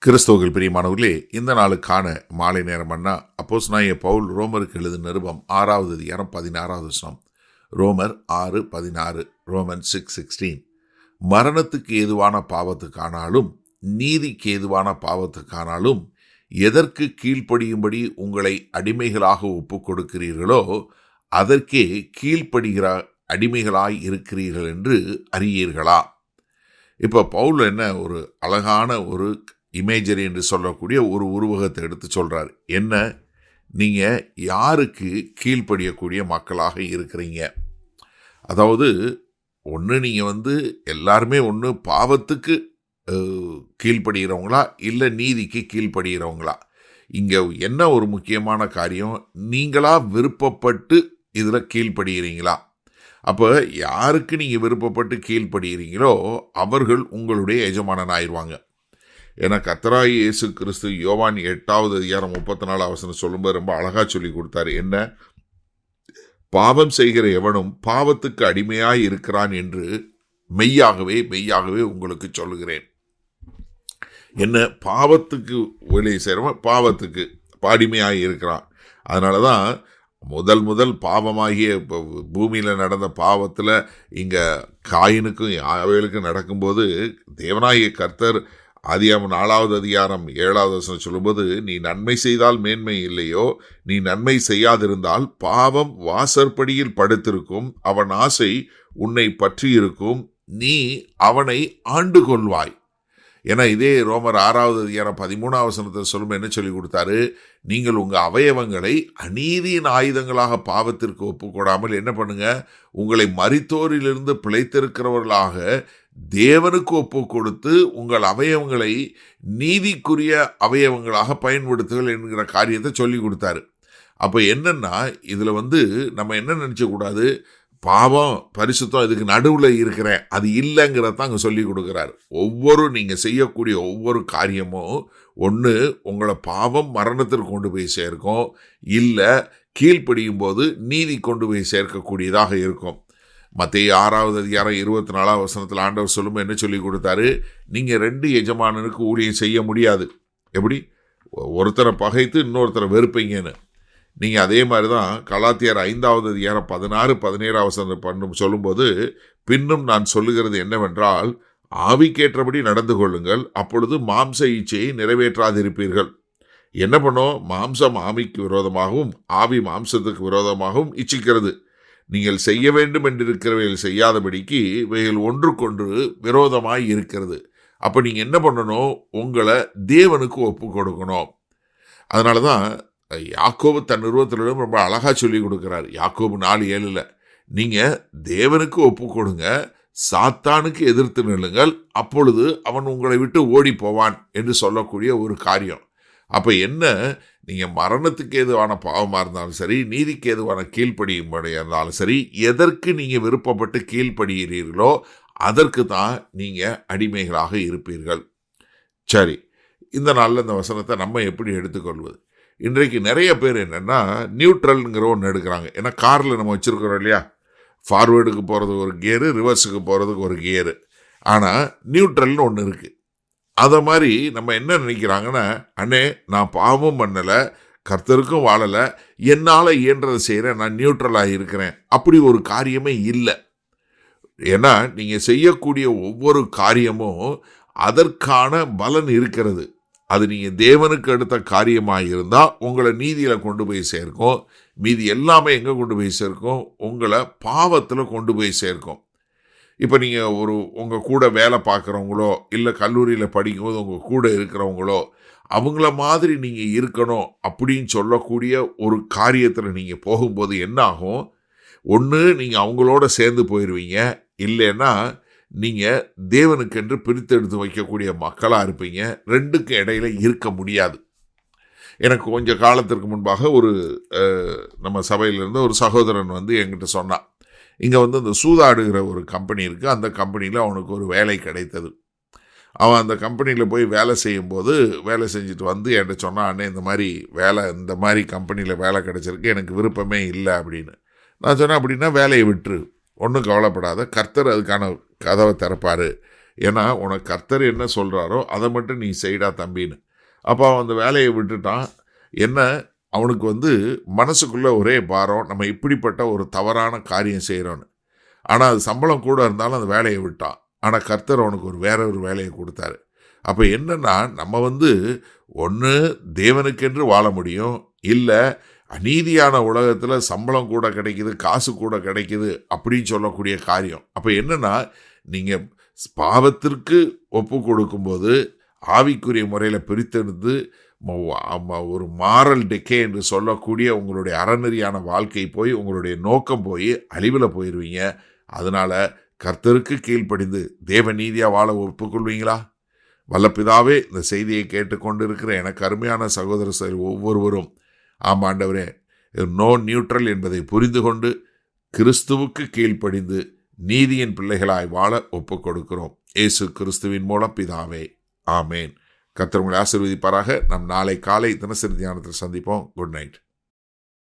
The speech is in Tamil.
கிறிஸ்துவுக்குள் பிரியமானவர்களே, இந்த நாளுக்கான மாலை நேரம் அண்ணா அப்போஸ்தலனாகிய பவுல் ரோமருக்கு எழுதின நிருபம் 6வது அதிகாரம் 16வது வசனம். ரோமர் 6:16. ரோமன் 6:16. மரணத்துக்கு ஏதுவான பாவத்துக்கானாலும் நீதிக்கு ஏதுவான பாவத்துக்கானாலும் எதற்கு கீழ்ப்படியும்படி உங்களை அடிமைகளாக ஒப்புக் கொடுக்கிறீர்களோ அதற்கே கீழ்ப்படுகிற அடிமைகளாய் இருக்கிறீர்கள் என்று அறியீர்களா? இப்போ பவுல் என்ன ஒரு அழகான ஒரு இமேஜரி என்று சொல்லக்கூடிய ஒரு உருவகத்தை எடுத்து சொல்கிறார். என்ன, நீங்கள் யாருக்கு கீழ்ப்படியக்கூடிய மக்களாக இருக்கிறீங்க? அதாவது ஒன்று நீங்கள் எல்லாருமே ஒன்று பாவத்துக்கு கீழ்ப்படுகிறவங்களா இல்லை நீதிக்கு கீழ்ப்படுகிறவங்களா? இங்கே என்ன ஒரு முக்கியமான காரியம், நீங்களா விருப்பப்பட்டு இதில் கீழ்ப்படுகிறீங்களா? அப்போ யாருக்கு நீங்கள் விருப்பப்பட்டு கீழ்ப்படுகிறீங்களோ அவர்கள் உங்களுடைய எஜமானன் ஆயிடுவாங்க. ஏன்னா கர்த்தராகிய இயேசு கிறிஸ்து யோவான் 8வது அதிகாரம் 34வது வசனம் சொல்லும்போது ரொம்ப அழகாக சொல்லி கொடுத்தாரு. என்ன, பாவம் செய்கிற எவனும் பாவத்துக்கு அடிமையாய் இருக்கிறான் என்று மெய்யாகவே மெய்யாகவே உங்களுக்கு சொல்லுகிறேன். என்ன, பாவத்துக்கு வெளியே செய்கிறவன் பாவத்துக்கு அடிமையாகி இருக்கிறான். அதனால தான் முதல் பாவமாகிய பூமியில் நடந்த பாவத்தில் இங்கே காயினுக்கும் ஆவேலுக்கும் நடக்கும்போது தேவனாகிய கர்த்தர் ஆதியாகமம் 4வது அதிகாரம் 7வது வசனம் சொல்லும்போது, நீ நன்மை செய்தால் மேன்மை இல்லையோ, நீ நன்மை செய்யாதிருந்தால் பாவம் வாசற்படியில் படுத்திருக்கும், அவன் ஆசை உன்னை பற்றி இருக்கும், நீ அவனை ஆண்டு கொள்வாய். ஏன்னா இதே ரோமர் 6வது அதிகாரம் 13வது வசனத்தில் சொல்லும் என்ன சொல்லி கொடுத்தாரு, நீங்கள் உங்கள் அவயவங்களை அநீதியின் ஆயுதங்களாக பாவத்திற்கு ஒப்புக்கொடாமல் என்ன பண்ணுங்க, உங்களை மரித்தோரிலிருந்து பிழைத்திருக்கிறவர்களாக தேவனுக்கு ஒப்பு கொடுத்து உங்கள் அவயவங்களை நீதிக்குரிய அவயவங்களாக பயன்படுத்துங்கள் என்கிற காரியத்தை சொல்லி கொடுத்தாரு. அப்போ என்னன்னா இதில் நம்ம என்ன நினச்சக்கூடாது, பாவம் பரிசுத்தம் இதுக்கு நடுவில் இருக்கிறேன் அது இல்லைங்கிறத அங்கே சொல்லி கொடுக்குறாரு. நீங்கள் செய்யக்கூடிய ஒவ்வொரு காரியமும் ஒன்று உங்களை பாவம் மரணத்திற்கு கொண்டு போய் சேர்க்கும், இல்லை கீழ்ப்படியும் போது நீதி கொண்டு போய் சேர்க்கக்கூடியதாக இருக்கும். மத்தேயு 6வது அதிகாரம் 24வது வசனத்தில் ஆண்டவர் சொல்லும் என்ன சொல்லி கொடுத்தாரு, நீங்கள் 2 எஜமானனுக்கு ஊழியம் செய்ய முடியாது. எப்படி, ஒருத்தரை பகைத்து இன்னொருத்தரை வெறுப்பீங்கன்னு. நீங்கள் அதே மாதிரி தான் கலாத்தியர் 5வது அதிகாரம் 16-17 வசனம் சொல்லும்போது, பின்னும் நான் சொல்லுகிறது என்னவென்றால் ஆவிக்கேற்றபடி நடந்து கொள்ளுங்கள், அப்பொழுது மாம்ச இச்சையை நிறைவேற்றாதிருப்பீர்கள். என்ன பண்ணோம், மாம்சம் ஆவிக்கு விரோதமாகவும் ஆவி மாம்சத்துக்கு விரோதமாகவும் இச்சிக்கிறது. நீங்கள் செய்ய வேண்டும் என்றிருக்கிறவைகள் செய்யாதபடிக்கு இவைகள் ஒன்றுக்கொன்று விரோதமாய் இருக்கிறது. அப்போ நீங்கள் என்ன பண்ணணும், உங்களை தேவனுக்கு ஒப்பு கொடுக்கணும். அதனால தான் யாக்கோபு தன் நிறுவனத்திலும் ரொம்ப அழகாக சொல்லி கொடுக்குறார். யாக்கோபு 4:7 நீங்கள் தேவனுக்கு ஒப்பு கொடுங்க, சாத்தானுக்கு எதிர்த்து நில்லுங்கள், அப்பொழுது அவன் உங்களை விட்டு ஓடி போவான் என்று சொல்லக்கூடிய ஒரு காரியம். அப்போ என்ன, நீங்கள் மரணத்துக்கு ஏதுவான பாவமாக இருந்தாலும் சரி, நீதிக்கு ஏதுவான கீழ்ப்படியும்படியாக இருந்தாலும் சரி, எதற்கு நீங்கள் விருப்பப்பட்டு கீழ்ப்படுகிறீர்களோ அதற்கு தான் நீங்கள் அடிமைகளாக இருப்பீர்கள். சரி, இந்த நாளில் இந்த வசனத்தை நம்ம எப்படி எடுத்துக்கொள்வது? இன்றைக்கு நிறைய பேர் என்னென்னா நியூட்ரல்ங்கிற ஒன்று எடுக்கிறாங்க. ஏன்னா காரில் நம்ம வச்சுருக்கிறோம் இல்லையா, ஃபார்வேர்டுக்கு போகிறதுக்கு ஒரு கியரு, ரிவர்ஸுக்கு போகிறதுக்கு ஒரு கியரு. ஆனால் நியூட்ரல்னு ஒன்று இருக்குது. அதை மாதிரி நம்ம என்ன நினைக்கிறாங்கன்னா, அண்ணே நான் பாவமும் பண்ணலை, கர்த்தருக்கும் வாழலை, என்னால் இயன்றதை செய்கிறேன், நான் நியூட்ரலாக இருக்கிறேன். அப்படி ஒரு காரியமே இல்லை. ஏன்னா நீங்கள் செய்யக்கூடிய ஒவ்வொரு காரியமும் அதற்கான பலன் இருக்கிறது. அது நீங்கள் தேவனுக்கு அடுத்த காரியமாக இருந்தால் உங்களை நீதியில் கொண்டு போய் சேர்க்கும். மீதி எல்லாமே எங்கே கொண்டு போய் சேர்க்கும், உங்களை பாவத்தில் கொண்டு போய் சேர்க்கும். இப்போ நீங்கள் உங்கள் கூட வேலை பார்க்குறவங்களோ இல்லை கல்லூரியில் படிக்கும்போது உங்கள் கூட இருக்கிறவங்களோ அவங்கள மாதிரி நீங்கள் இருக்கணும் அப்படின்னு சொல்லக்கூடிய ஒரு காரியத்தில் நீங்கள் போகும்போது என்ன ஆகும், ஒன்று நீங்கள் அவங்களோட சேர்ந்து போயிடுவீங்க, இல்லைன்னா நீங்கள் தேவனுக்கென்று பிரித்தெடுத்து வைக்கக்கூடிய மக்களாக இருப்பீங்க. ரெண்டுக்கு இடையில இருக்க முடியாது. எனக்கு கொஞ்சம் காலத்திற்கு முன்பாக நம்ம சபையிலிருந்து ஒரு சகோதரன் என்கிட்ட சொன்னான், இங்கே இந்த சூதாடுகிற ஒரு கம்பெனி இருக்குது, அந்த கம்பெனியில் அவனுக்கு ஒரு வேலை கிடைத்தது. அவன் அந்த கம்பெனியில் போய் வேலை செய்யும்போது வேலை செஞ்சுட்டு என்கிட்ட சொன்னான், அண்ணே இந்த மாதிரி கம்பெனியில் வேலை கிடைச்சிருக்கு, எனக்கு விருப்பமே இல்லை அப்படின்னு. நான் சொன்னேன், அப்படின்னா வேலையை விட்டுரு, ஒன்றும் கவலைப்படாத, கர்த்தர் அதுக்கான கதவை திறப்பார், ஏன்னா உனக்கு கர்த்தர் என்ன சொல்கிறாரோ அதை மட்டும் நீ செய்டா தம்பின்னு. அப்போ அவன் அந்த வேலையை விட்டுட்டான். என்ன, அவனுக்கு மனசுக்குள்ளே ஒரே பாரம், நம்ம இப்படிப்பட்ட ஒரு தவறான காரியம் செய்கிறோன்னு. ஆனால் அது சம்பளம் கூட இருந்தாலும் அந்த வேலையை விட்டான். ஆனால் கர்த்தர் அவனுக்கு வேற ஒரு வேலையை கொடுத்தாரு. அப்போ என்னன்னா, நம்ம ஒன்று தேவனுக்கென்று வாழ முடியும், இல்லை அநீதியான உலகத்தில் சம்பளம் கூட கிடைக்குது, காசு கூட கிடைக்குது அப்படின்னு சொல்லக்கூடிய காரியம். அப்போ என்னன்னா, நீங்கள் பாவத்திற்கு ஒப்பு கொடுக்கும்போது ஆவிக்குரிய முறையில் பிரித்தெடுத்து ஒரு மாரல் டெக்கே என்று சொல்லக்கூடிய உங்களுடைய அறநெறியான வாழ்க்கை போய் உங்களுடைய நோக்கம் போய் அழிவில் போயிடுவீங்க. அதனால கர்த்தருக்கு கீழ்ப்படிந்து தேவ நீதியாக வாழ ஒப்புக்கொள்வீங்களா? வல்லபிதாவே, இந்த செய்தியை கேட்டுக்கொண்டு இருக்கிற எனக்கு அருமையான சகோதர ஒவ்வொருவரும், ஆமாண்டவரே, நோ நியூட்ரல் என்பதை புரிந்து கொண்டு கிறிஸ்துவுக்கு கீழ்ப்படிந்து நீதியின் பிள்ளைகளாய் வாழ ஒப்புக் கொடுக்கிறோம். இயேசு கிறிஸ்துவின் மூலம் பிதாவே, ஆமேன். கர்த்தர் உங்களை ஆசீர்வதிப்பாராக. நம் நாளை காலை தினசரி தியானத்தில் சந்திப்போம். Good night.